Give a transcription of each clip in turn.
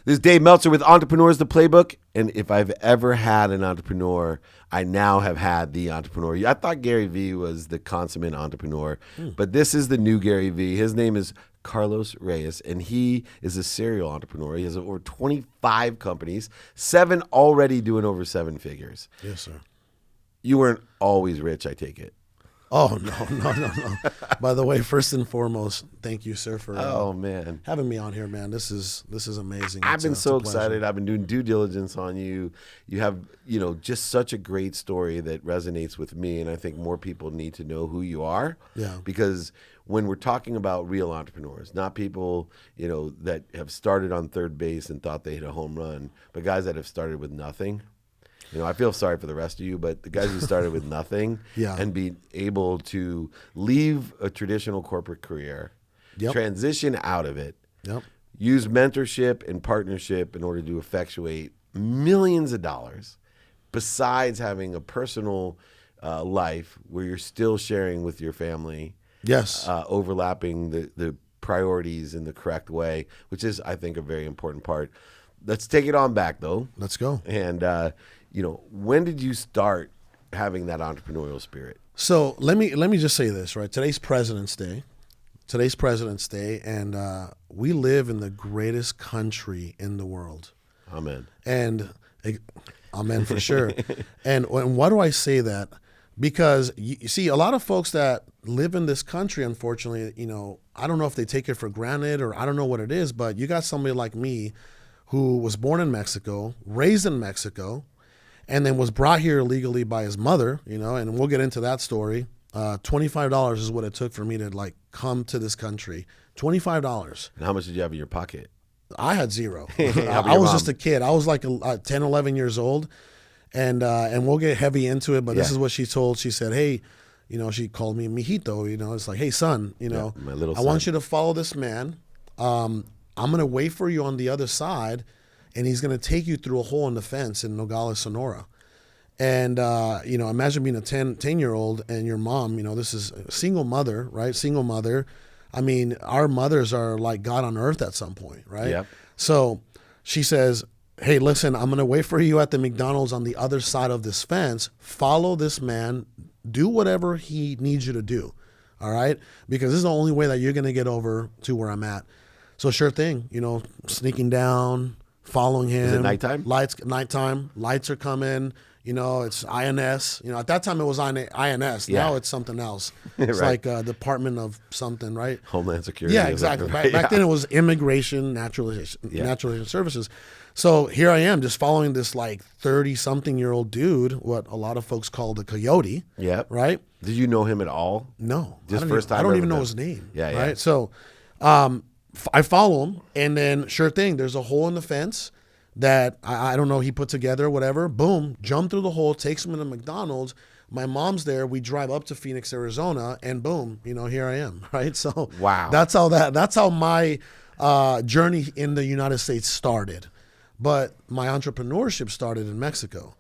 This is Dave Meltzer with Entrepreneurs, the Playbook. And if I've ever had an entrepreneur, I now have had the entrepreneur. I thought Gary Vee was the consummate entrepreneur, but this is the new Gary Vee. His name is Carlos Reyes, and he is a serial entrepreneur. He has over 25 companies, 7 already doing over 7 figures. Yes, sir. You weren't always rich, I take it. Oh, no. By the way, first and foremost, thank you, sir, for having me on here, man. This is amazing. I've been so excited. I've been doing due diligence on you. You have, just such a great story that resonates with me, and I think more people need to know who you are. Yeah. Because when we're talking about real entrepreneurs, not people, that have started on third base and thought they hit a home run, but guys that have started with nothing. I feel sorry for the rest of you, but the guys who started with nothing and be able to leave a traditional corporate career, transition out of it, use mentorship and partnership in order to effectuate millions of dollars, besides having a personal life where you're still sharing with your family, overlapping the priorities in the correct way, which is, I think, a very important part. Let's take it on back, though. Let's go. And, when did you start having that entrepreneurial spirit? So let me just say this, right? Today's President's Day, and we live in the greatest country in the world. Amen. And amen for sure. And why do I say that? Because you see, a lot of folks that live in this country, unfortunately, I don't know if they take it for granted or I don't know what it is, but you got somebody like me who was born in Mexico, raised in Mexico, and then was brought here illegally by his mother, and we'll get into that story. $25 is what it took for me to come to this country. $25. And how much did you have in your pocket? I had zero. I was just a kid. I was 10, 11 years old, and we'll get heavy into it, but this is what she told. She said, hey, she called me mijito, it's like, hey, son, my little son. I want you to follow this man. I'm going to wait for you on the other side, and he's going to take you through a hole in the fence in Nogales, Sonora. And, imagine being a 10-year-old and your mom, this is a single mother, right? Single mother. I mean, our mothers are like God on earth at some point, right? Yep. So she says, hey, listen, I'm going to wait for you at the McDonald's on the other side of this fence. Follow this man. Do whatever he needs you to do, all right? Because this is the only way that you're going to get over to where I'm at. So sure thing, sneaking down, following him. Is it nighttime? Nighttime. Lights are coming. It's INS. At that time it was INS. Yeah. Now it's something else. It's right. like Department of something, right? Homeland Security. Yeah, exactly. Back then it was Immigration, Naturalization Services. So here I am just following this 30-something-year-old dude, what a lot of folks call the coyote. Yeah. Right? Did you know him at all? No. Just first time? I don't even know his name. Yeah, right? So I follow him, and then sure thing, there's a hole in the fence that I don't know he put together or whatever. Boom, jump through the hole, takes him to McDonald's. My mom's there. We drive up to Phoenix, Arizona, and boom, here I am, right? So wow, that's how my journey in the United States started. But my entrepreneurship started in Mexico,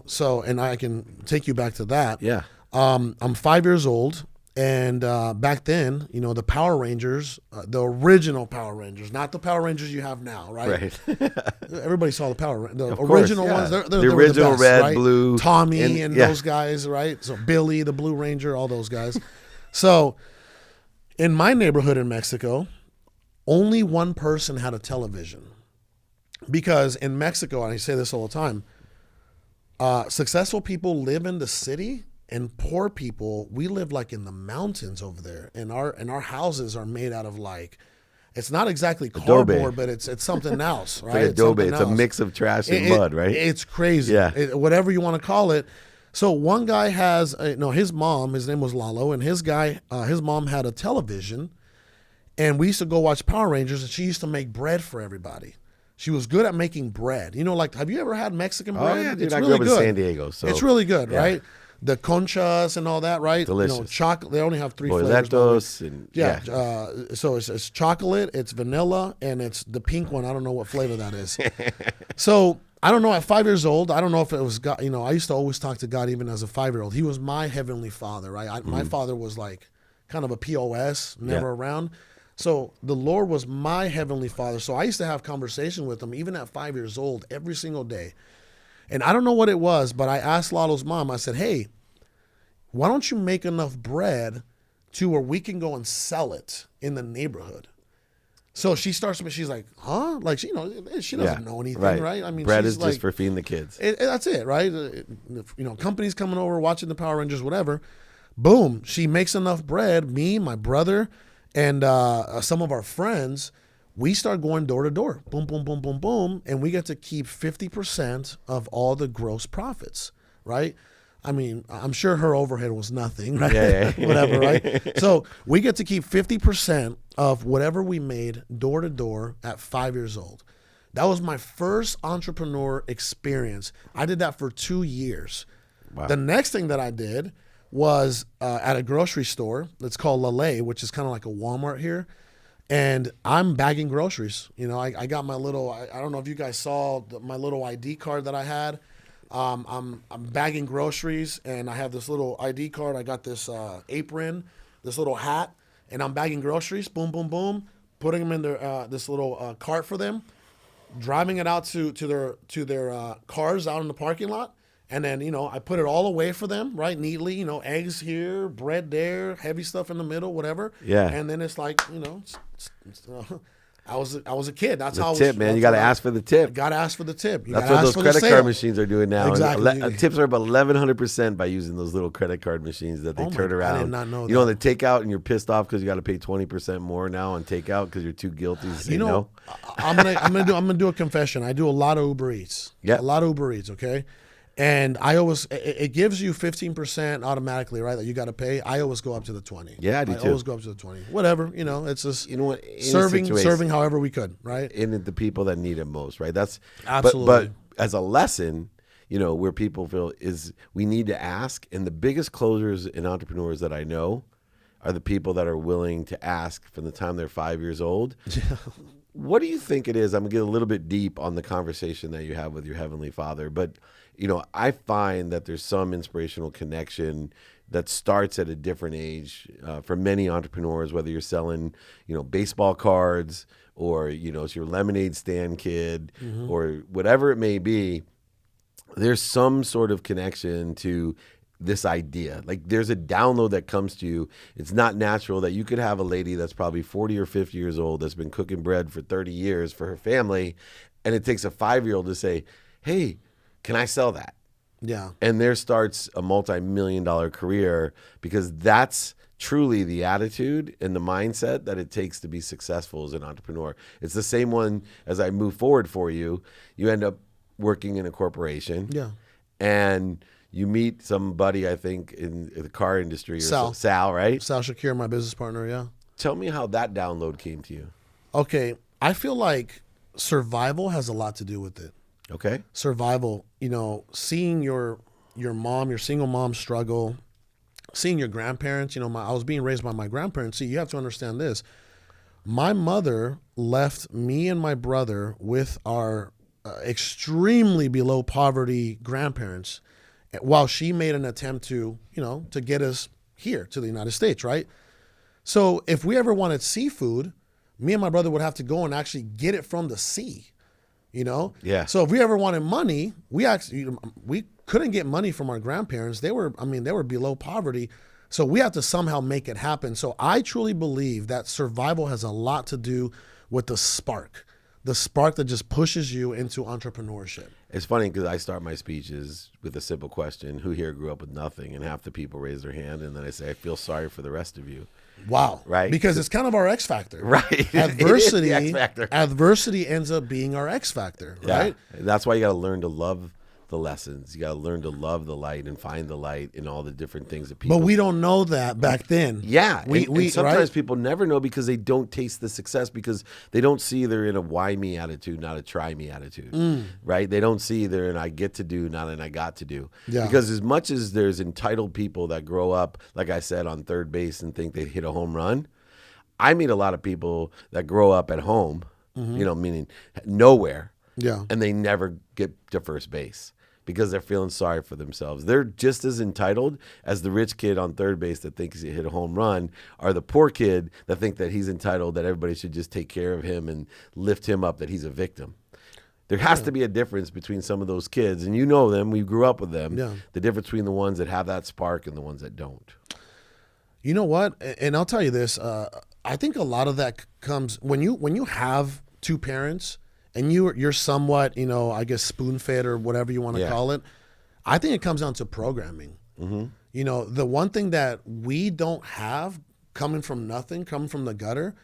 So, and I can take you back to that. Yeah. I'm 5 years old. And back then, the Power Rangers, the original Power Rangers, not the Power Rangers you have now, right? Right. Everybody saw the of original course, ones. They're the they were original the best, red, right? blue, Tommy and those guys, right? So Billy, the Blue Ranger, all those guys. So in my neighborhood in Mexico, only one person had a television, because in Mexico, and I say this all the time, successful people live in the city. And poor people, we live in the mountains over there, and our houses are made out of it's not exactly cardboard, but it's something else, right? It's adobe. It's a mix of trash and mud, right? It's crazy. Yeah. Whatever you want to call it. So one guy has his mom. His name was Lalo, and his mom had a television, and we used to go watch Power Rangers, and she used to make bread for everybody. She was good at making bread. Have you ever had Mexican bread? Oh yeah, dude. It's I really grew up good. in San Diego, so It's really good, right? The conchas and all that, right? Delicious. Chocolate. They only have 3 flavors. Boletos and so it's chocolate, it's vanilla, and it's the pink one. I don't know what flavor that is. So I don't know. At 5 years old, I don't know if it was God. I used to always talk to God even as a 5-year-old. He was my heavenly Father, right? My father was kind of a POS, never around. So the Lord was my heavenly Father. So I used to have conversation with him even at 5 years old every single day. And I don't know what it was, but I asked Lalo's mom, I said, hey, why don't you make enough bread to where we can go and sell it in the neighborhood? So she starts, she's like, huh? Like, she doesn't know anything, right? I mean, bread she's is just for feeding the kids. That's it, right? Companies coming over, watching the Power Rangers, whatever. Boom, she makes enough bread. Me, my brother, and some of our friends, we start going door to door. Boom, boom, boom, boom, boom. And we get to keep 50% of all the gross profits, right? I mean, I'm sure her overhead was nothing, right? Yeah. Whatever, right? So we get to keep 50% of whatever we made door to door at 5 years old. That was my first entrepreneur experience. I did that for 2 years. Wow. The next thing that I did was at a grocery store. It's called Leigh, which is kind of like a Walmart here. And I'm bagging groceries. I got my little, I don't know if you guys saw my little ID card that I had. I'm bagging groceries, and I have this little ID card. I got this apron, this little hat, and I'm bagging groceries. Boom, boom, boom. Putting them in their this little cart for them, driving it out to their cars out in the parking lot, and then I put it all away for them, right, neatly. Eggs here, bread there, heavy stuff in the middle, whatever. Yeah. And then it's like I was a kid. That's how I was. Tip, man. You got to ask for the tip. Got to ask for the tip. That's what those credit card machines are doing now. Exactly. Tips are about 1,100% by using those little credit card machines that they turn around. I did not know that. On the takeout, and you're pissed off because you got to pay 20% more now on takeout because you're too guilty to say no. I'm gonna do a confession. I do a lot of Uber Eats. Yeah. A lot of Uber Eats. Okay. And I always, it gives you 15% automatically, right? That you got to pay. I always go up to the 20. Yeah, I do too. I always go up to the 20. Whatever, it's just what? Serving however we could, right? In the people that need it most, right? That's absolutely. But as a lesson, where people feel is we need to ask, and the biggest closers and entrepreneurs that I know are the people that are willing to ask from the time they're 5 years old. Yeah. What do you think it is? I'm gonna get a little bit deep on the conversation that you have with your Heavenly Father, but I find that there's some inspirational connection that starts at a different age for many entrepreneurs, whether you're selling, baseball cards or, it's your lemonade stand kid or whatever it may be. There's some sort of connection to this idea. Like there's a download that comes to you. It's not natural that you could have a lady that's probably 40 or 50 years old that's been cooking bread for 30 years for her family, and it takes a 5-year-old to say, hey, can I sell that? Yeah. And there starts a multi-million-dollar career because that's truly the attitude and the mindset that it takes to be successful as an entrepreneur. It's the same one as I move forward for you. You end up working in a corporation. Yeah. And you meet somebody, I think, in the car industry. Or Sal, right? Sal Shakir, my business partner, yeah. Tell me how that download came to you. Okay. I feel like survival has a lot to do with it. Okay. Survival, seeing your mom, your single mom struggle, seeing your grandparents, I was being raised by my grandparents. See, you have to understand this. My mother left me and my brother with our extremely below poverty grandparents while she made an attempt to get us here to the United States, right? So if we ever wanted seafood, me and my brother would have to go and actually get it from the sea. Yeah. So if we ever wanted money, we couldn't get money from our grandparents. They were below poverty. So we have to somehow make it happen. So I truly believe that survival has a lot to do with the spark that just pushes you into entrepreneurship. It's funny because I start my speeches with a simple question: who here grew up with nothing? And half the people raise their hand, and then I say, I feel sorry for the rest of you. Wow. Right. Because it's kind of our X factor. Right. Adversity. X factor. Adversity ends up being our X factor. Right. Yeah. That's why you got to learn to love the lessons. You got to learn to love the light and find the light in all the different things that people. But we don't know that back then. Yeah. We sometimes right? people never know because they don't taste the success because they don't see they're in a why me attitude, not a try me attitude. Right. They don't see they're in I get to do, not an I got to do. Yeah. Because as much as there's entitled people that grow up, like I said, on third base and think they hit a home run, I meet a lot of people that grow up at home, meaning nowhere. Yeah. And they never get to first base. because they're feeling sorry for themselves. They're just as entitled as the rich kid on third base that thinks he hit a home run, or the poor kid that think that he's entitled, that everybody should just take care of him and lift him up, that he's a victim. There has to be a difference between some of those kids, and you know them, we grew up with them, the difference between the ones that have that spark and the ones that don't. You know what? And I'll tell you this, I think a lot of that comes when you have two parents and you're somewhat, I guess spoon-fed or whatever you want to call it. I think it comes down to programming. Mm-hmm. The one thing that we don't have coming from nothing, coming from the gutter,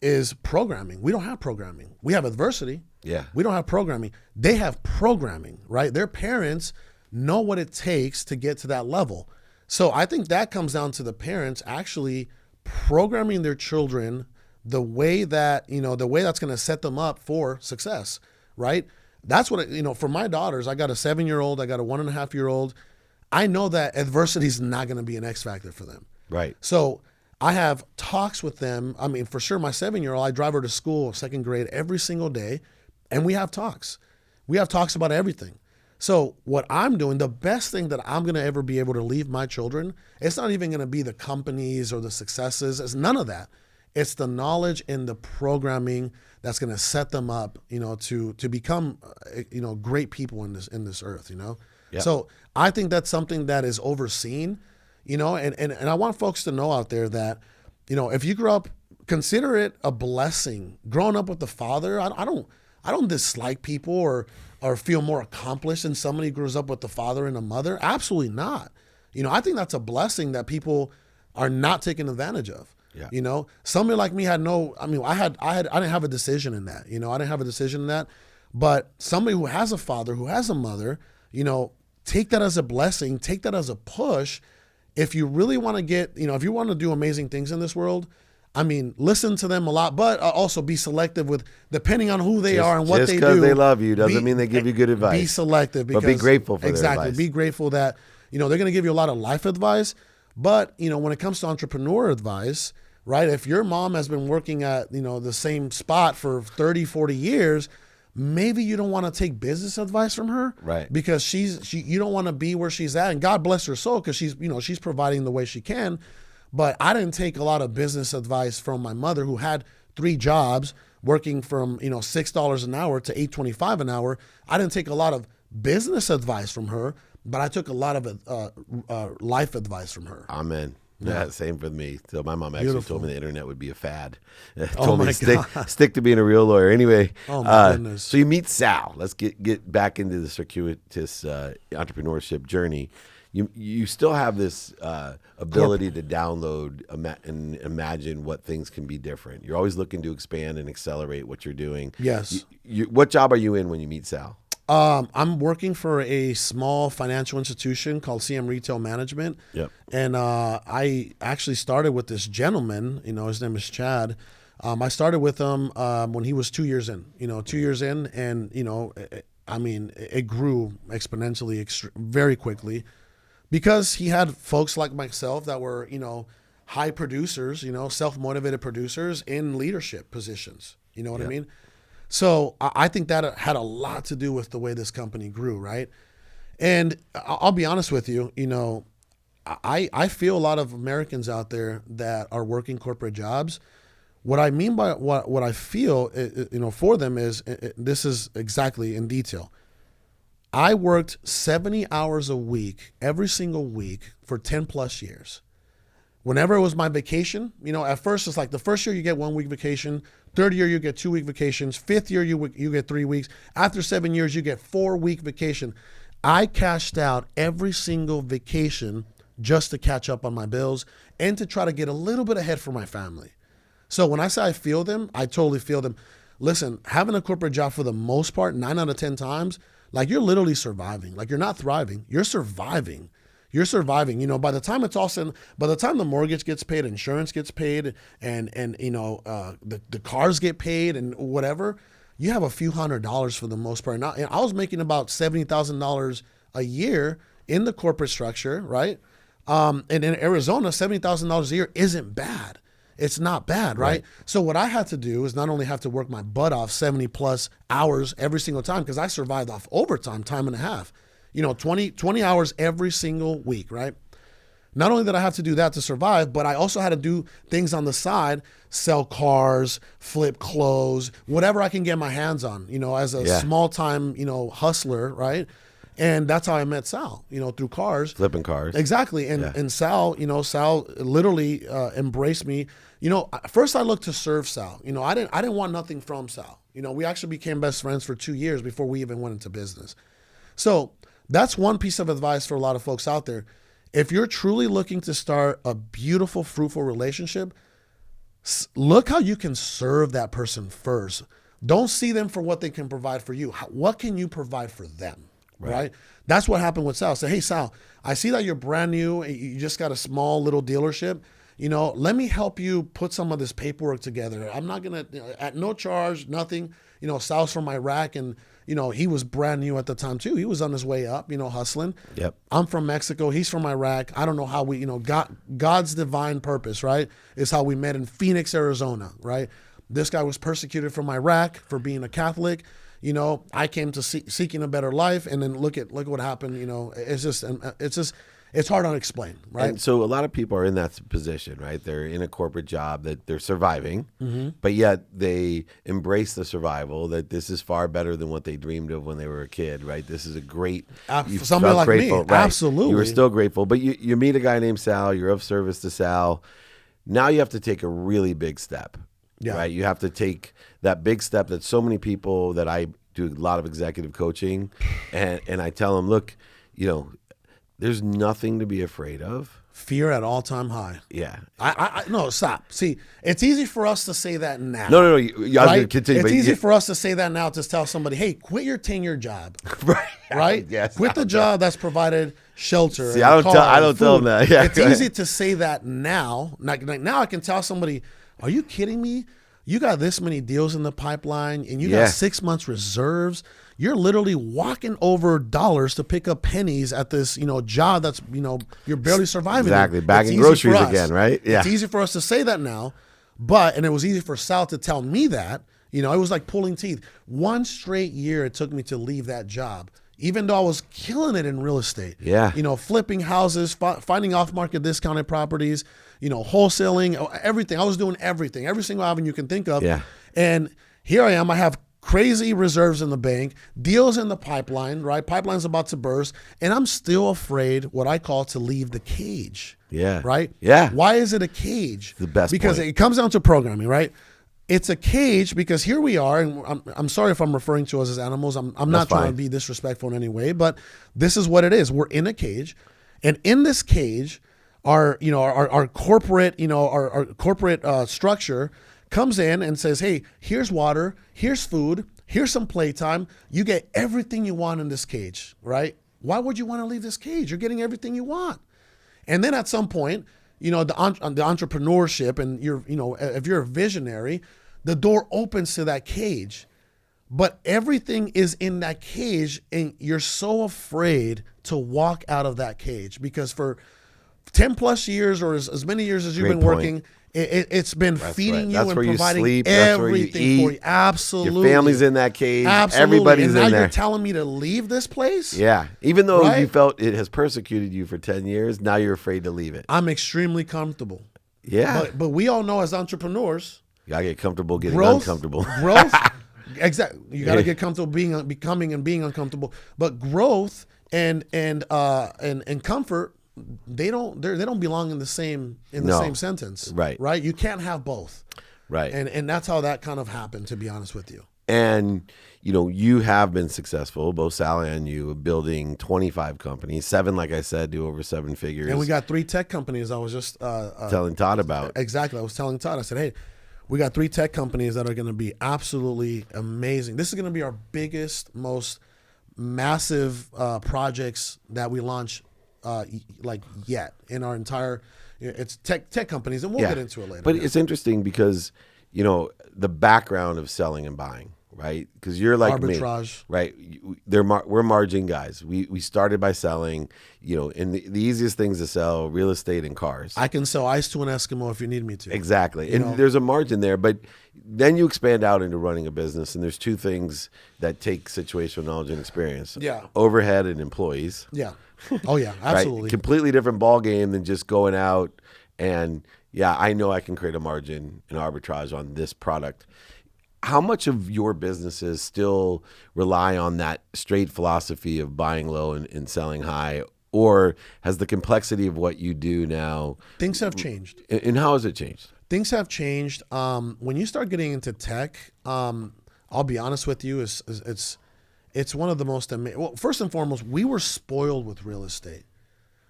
is programming. We don't have programming. We have adversity. Yeah. We don't have programming. They have programming, right? Their parents know what it takes to get to that level. So I think that comes down to the parents actually programming their children the way that, the way that's going to set them up for success, right? That's what, for my daughters, I got a 7-year-old, I got a 1.5-year-old. I know that adversity is not going to be an X factor for them. Right. So I have talks with them. I mean, for sure, my 7-year-old, I drive her to school, second grade, every single day, and we have talks. We have talks about everything. So what I'm doing, the best thing that I'm going to ever be able to leave my children, it's not even going to be the companies or the successes. It's none of that. It's the knowledge and the programming that's going to set them up, to become, great people in this earth, Yep. So I think that's something that is overseen, and I want folks to know out there that, if you grew up, consider it a blessing. Growing up with the father, I don't dislike people or feel more accomplished than somebody who grows up with the father and a mother. Absolutely not. I think that's a blessing that people are not taking advantage of. Yeah. Somebody like me I didn't have a decision in that. I didn't have a decision in that. But somebody who has a father, who has a mother, take that as a blessing, take that as a push. If you really want to get, if you want to do amazing things in this world, listen to them a lot, but also be selective with, depending on who they are and what they do. Just because they love you doesn't mean they give you good advice. Be selective. Because, but be grateful for their advice. Exactly. Be grateful that, they're going to give you a lot of life advice. But, when it comes to entrepreneur advice, right, if your mom has been working at, the same spot for 30, 40 years, maybe you don't want to take business advice from her. Right. Because you don't want to be where she's at. And God bless her soul, because she's providing the way she can. But I didn't take a lot of business advice from my mother, who had 3 jobs, working from, $6 an hour to $8.25 an hour. I didn't take a lot of business advice from her, but I took a lot of life advice from her. Amen. Yeah, same for me. So my mom actually told me the internet would be a fad. Told me to stick to being a real lawyer. Anyway, oh my goodness. So you meet Sal. Let's get back into the circuitous entrepreneurship journey. You still have this ability to download and imagine what things can be different. You're always looking to expand and accelerate what you're doing. Yes. What job are you in when you meet Sal? I'm working for a small financial institution called CM Retail Management. Yep. And I actually started with this gentleman, his name is Chad. I started with him when he was 2 years in, and, it grew exponentially very quickly, because he had folks like myself that were, high producers, self-motivated producers in leadership positions. You know what I mean? So I think that had a lot to do with the way this company grew, right? And I'll be honest with you, I feel a lot of Americans out there that are working corporate jobs. What I mean by what I feel, for them is, this is exactly in detail. I worked 70 hours a week, every single week, for 10 plus years. Whenever it was my vacation, at first it's like the first year you get 1 week vacation, third year you get 2 week vacations, fifth year you get 3 weeks. After 7 years, you get 4 week vacation. I cashed out every single vacation just to catch up on my bills and to try to get a little bit ahead for my family. So when I say I feel them, I totally feel them. Listen, having a corporate job for the most part, 9 out of 10 times, like you're literally surviving. Like you're not thriving, you're surviving. You're surviving. By the time it's all said, by the time the mortgage gets paid, insurance gets paid, and the cars get paid and whatever, you have a few $100s for the most part. Now, I was making about $70,000 a year in the corporate structure, right? And in Arizona, $70,000 a year isn't bad. It's not bad, right? So what I had to do is not only have to work my butt off 70 plus hours every single time, because I survived off overtime, time and a half. 20 hours every single week, right? Not only did I have to do that to survive, but I also had to do things on the side, sell cars, flip clothes, whatever I can get my hands on, as a small time, hustler, right? And that's how I met Sal, through cars. Flipping cars. Exactly. And Sal, Sal literally embraced me. First I looked to serve Sal. I didn't want nothing from Sal. We actually became best friends for 2 years before we even went into business. So that's one piece of advice for a lot of folks out there. If you're truly looking to start a beautiful, fruitful relationship, look how you can serve that person first. Don't see them for what they can provide for you. What can you provide for them, right? That's what happened with Sal. Say, hey, Sal, I see that you're brand new. You just got a small little dealership. Let me help you put some of this paperwork together. I'm not going to, at no charge, nothing. Sal's from Iraq, and he was brand new at the time too. He was on his way up, hustling. Yep. I'm from Mexico. He's from Iraq. I don't know how we, God's divine purpose, right, is how we met in Phoenix, Arizona, right? This guy was persecuted from Iraq for being a Catholic. I came to seeking a better life, and then look at what happened. It's hard to explain, right? And so a lot of people are in that position, right? They're in a corporate job that they're surviving, but yet they embrace the survival, that this is far better than what they dreamed of when they were a kid, right? This is a great... Somebody like grateful, me, right? Absolutely. You were still grateful, but you meet a guy named Sal, you're of service to Sal. Now you have to take a really big step, right? You have to take that big step that so many people that I do a lot of executive coaching, and I tell them, look, there's nothing to be afraid of. Fear at all-time high. Yeah. No, stop. See, it's easy for us to say that now. No. I was going to continue. It's easy for us to say that now, to tell somebody, hey, quit your tenure job. Right? Yes. Quit the job that's provided shelter. See, I don't tell them that. Yeah, it's easy to say that now. Like now I can tell somebody, are you kidding me? You got this many deals in the pipeline, and you got 6 months reserves. You're literally walking over dollars to pick up pennies at this, job that's, you're barely surviving. Exactly. Bagging groceries again, right? Yeah. It's easy for us to say that now, and it was easy for Sal to tell me that, it was like pulling teeth. 1 straight year it took me to leave that job, even though I was killing it in real estate. Yeah. Flipping houses, finding off-market discounted properties, wholesaling, everything. I was doing everything, every single avenue you can think of. Yeah. And here I am. I have crazy reserves in the bank, deals in the pipeline, right? Pipeline's about to burst, and I'm still afraid, what I call, to leave the cage. Yeah. Right? Yeah. Why is it a cage? The best Because point. It comes down to programming, right? It's a cage because here we are, and I'm sorry if I'm referring to us as animals. I'm not trying to be disrespectful in any way, but this is what it is. We're in a cage, and in this cage, our corporate, our corporate structure comes in and says, hey, here's water, here's food, here's some playtime. You get everything you want in this cage, right? Why would you want to leave this cage? You're getting everything you want. And then at some point, the entrepreneurship, and if you're a visionary, the door opens to that cage. But everything is in that cage, and you're so afraid to walk out of that cage because for 10 plus years, or as many years as you've been working, it's been feeding you and providing everything for you. Absolutely. Your family's in that cage. Absolutely. Everybody's in there. And now you're telling me to leave this place? Yeah. Even though you felt it has persecuted you for 10 years, now you're afraid to leave it. I'm extremely comfortable. Yeah. But we all know as entrepreneurs, you gotta get comfortable getting uncomfortable. Growth. Exactly. You gotta get comfortable becoming and being uncomfortable. But growth and comfort, they don't belong in the same same sentence. Right. You can't have both. Right. And that's how that kind of happened, to be honest with you. And you have been successful, both Sal and you, building 25 companies. 7, like I said, do over 7 figures. And we got 3 tech companies. I was just telling Todd about. Exactly. I was telling Todd, I said, hey, we got 3 tech companies that are going to be absolutely amazing. This is going to be our biggest, most massive projects that we launch yet in our entire, it's tech companies, and we'll get into it later. But it's interesting because, the background of selling and buying, right? Because you're like arbitrage, me, right? We're margin guys. We started by selling, and the easiest things to sell: real estate and cars. I can sell ice to an Eskimo if you need me to. Exactly, and there's a margin there, but then you expand out into running a business, and there's two things that take situational knowledge and experience: overhead and employees. Yeah. Oh yeah, absolutely. Right? Completely different ball game than just going out and I know I can create a margin and arbitrage on this product. How much of your businesses still rely on that straight philosophy of buying low and selling high? Or has the complexity of what you do now... Things have changed. And how has it changed? Things have changed. When you start getting into tech, I'll be honest with you, it's one of the most amazing... Well, first and foremost, we were spoiled with real estate.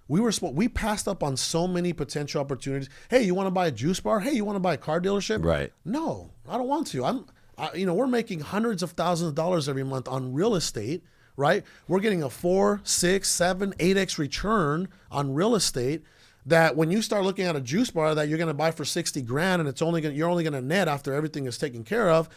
We passed up on so many potential opportunities. Hey, you want to buy a juice bar? Hey, you want to buy a car dealership? Right. No, I don't want to. We're making hundreds of thousands of dollars every month on real estate, right? We're getting a 4, 6, 7, 8x return on real estate. That when you start looking at a juice bar that you're going to buy for $60,000 and you're only going to net after everything is taken care of,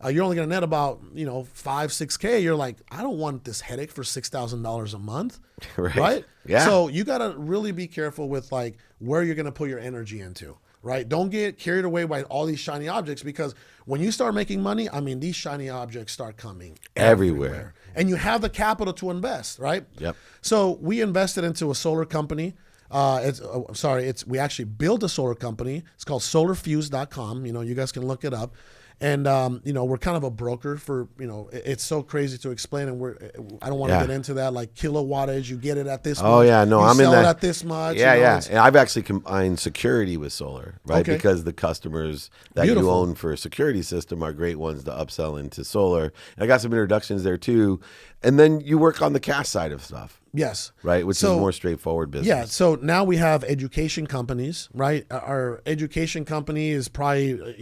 you're only going to net about 5, 6K. You're like, I don't want this headache for $6,000 a month, right? Yeah. So you got to really be careful with like where you're going to put your energy into, right? Don't get carried away by all these shiny objects, because when you start making money, these shiny objects start coming everywhere. And you have the capital to invest, right? Yep. So we invested into a solar company. We actually built a solar company. It's called solarfuse.com. You guys can look it up. And, we're kind of a broker for, it's so crazy to explain. And I don't want to get into that, like kilowattage, you get it at this much. Oh yeah, no, I'm in that. It at this much. Yeah. And I've actually combined security with solar, right? Okay. Because the customers that you own for a security system are great ones to upsell into solar. And I got some introductions there too. And then you work on the cash side of stuff. Yes. Right, which is more straightforward business. Yeah, so now we have education companies, right? Our education company is probably,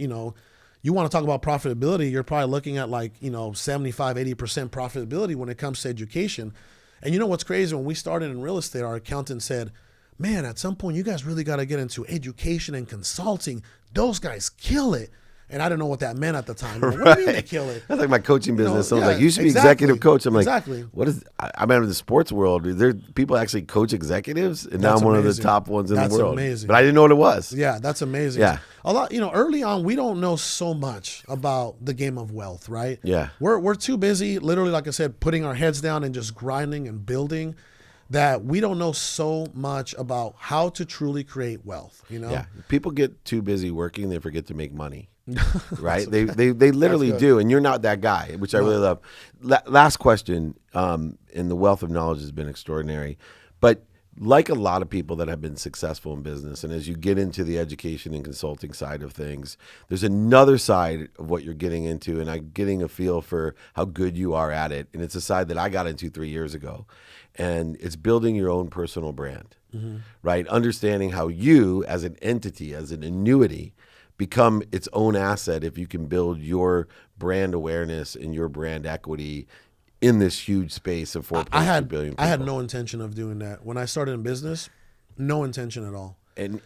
you want to talk about profitability, you're probably looking at like, 75, 80% profitability when it comes to education. And you know what's crazy? When we started in real estate, our accountant said, man, at some point you guys really got to get into education and consulting. Those guys kill it. And I didn't know what that meant at the time. What do you mean they kill it? That's like my coaching business. Someone's like, you should be executive coach. I'm like, what is, I'm out of the sports world. There people actually coach executives? And now I'm one of the top ones in the world. That's amazing. But I didn't know what it was. Yeah, that's amazing. Yeah. A lot, early on, we don't know so much about the game of wealth, right? Yeah. We're too busy, literally, like I said, putting our heads down and just grinding and building, that we don't know so much about how to truly create wealth, Yeah. People get too busy working, they forget to make money. Right? They literally do. And you're not that guy, which I really love. Last question, and the wealth of knowledge has been extraordinary. But like a lot of people that have been successful in business, and as you get into the education and consulting side of things, there's another side of what you're getting into, and I'm getting a feel for how good you are at it. And it's a side that I got into 3 years ago. And it's building your own personal brand, right? Understanding how you, as an entity, as an annuity, become its own asset if you can build your brand awareness and your brand equity in this huge space of 4.2 billion people. I had no intention of doing that. When I started in business, no intention at all. And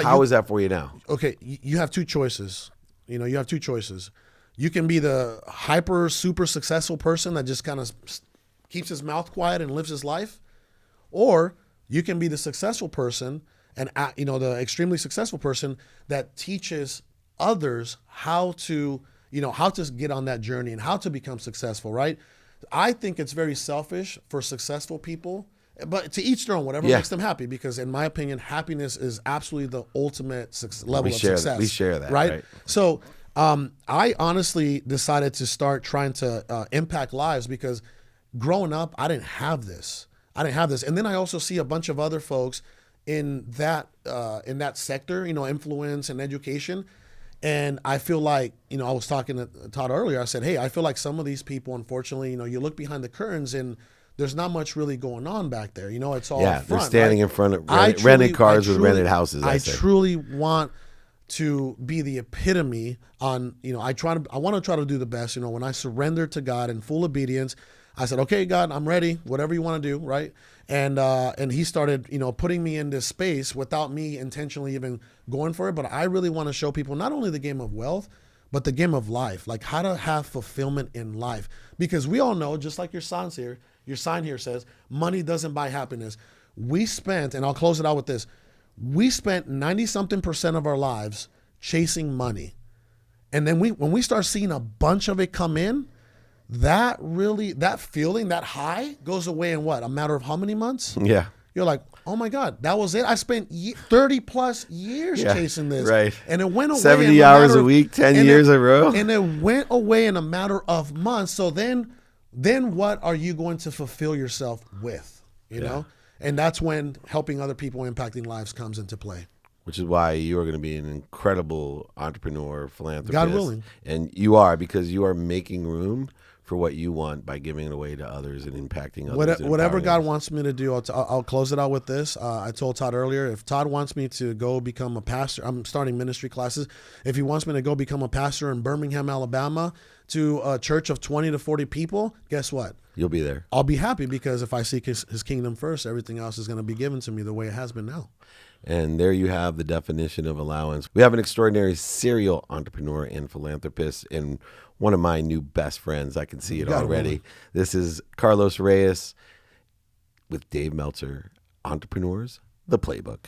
how is that for you now? Okay, you have two choices. You have two choices. You can be the hyper, super successful person that just kind of keeps his mouth quiet and lives his life. Or you can be the successful person and the extremely successful person that teaches others how to get on that journey and how to become successful, right? I think it's very selfish for successful people, but to each their own, whatever makes them happy, because in my opinion, happiness is absolutely the ultimate level of success. We share that, right? So I honestly decided to start trying to impact lives, because growing up, I didn't have this. And then I also see a bunch of other folks in that sector, influence and education. And I feel like, I was talking to Todd earlier. I said, hey, I feel like some of these people, unfortunately, you look behind the curtains and there's not much really going on back there. It's all front, they're standing in front of rented cars with rented houses. I truly want to be the epitome on, I want to try to do the best. When I surrender to God in full obedience, I said, okay, God, I'm ready, whatever you want to do, right? And he started, putting me in this space without me intentionally even going for it. But I really want to show people not only the game of wealth, but the game of life, like how to have fulfillment in life. Because we all know, just like your sign here says, money doesn't buy happiness. We spent, and I'll close it out with this, we spent 90-something% of our lives chasing money. And then when we start seeing a bunch of it come in, that feeling, that high goes away in what? A matter of how many months? Yeah. You're like, oh my God, that was it. I spent 30 plus years chasing this. Right. And it went away. 70 hours a week, 10 years in a row. And it went away in a matter of months. So then what are you going to fulfill yourself with? You know? And that's when helping other people, impacting lives comes into play. Which is why you are going to be an incredible entrepreneur, philanthropist. God willing. And you are, because you are making room for what you want by giving it away to others and impacting others. Whatever God wants me to do, I'll close it out with this. I told Todd earlier, if Todd wants me to go become a pastor, I'm starting ministry classes. If he wants me to go become a pastor in Birmingham, Alabama, to a church of 20 to 40 people, guess what? You'll be there. I'll be happy, because if I seek his kingdom first, everything else is going to be given to me the way it has been now. And there you have the definition of allowance. We have an extraordinary serial entrepreneur and philanthropist, and one of my new best friends. I can see it already. This is Carlos Reyes with Dave Meltzer, Entrepreneurs, The Playbook.